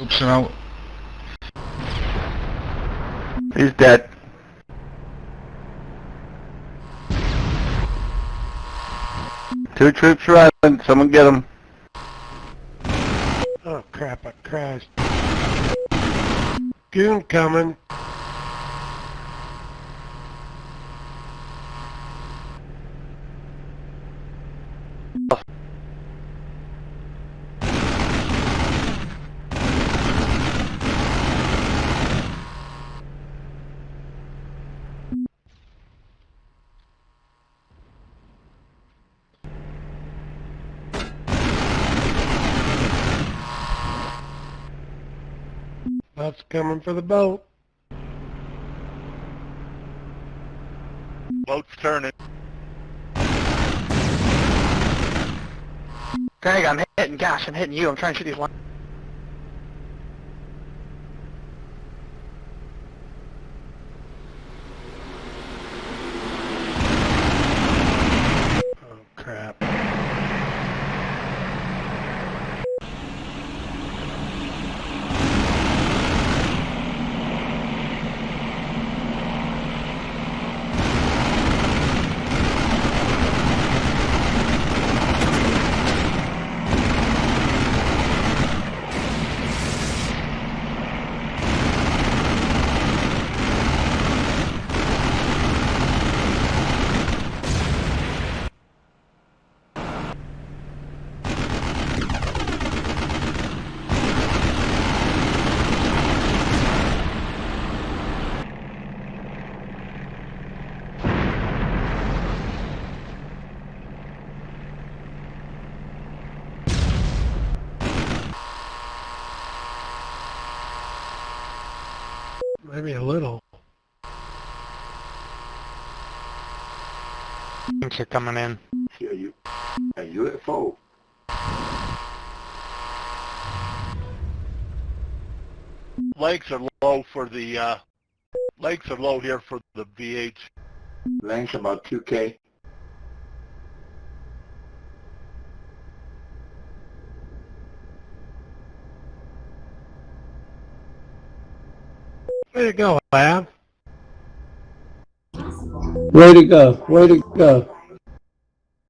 Oops, I'm out. He's dead. Two troops running. Someone get him. Oh crap, I crashed. Goon coming. Boat's coming for the boat. Boat's turning. Greg, I'm hitting, gosh, I'm hitting you. I'm trying to shoot these lines. Oh crap. Maybe a little. Things are coming in. A UFO. Legs are low for the, legs are low here for the VH. Length about 2K. Way to go, Lab. Way to go. Way to go.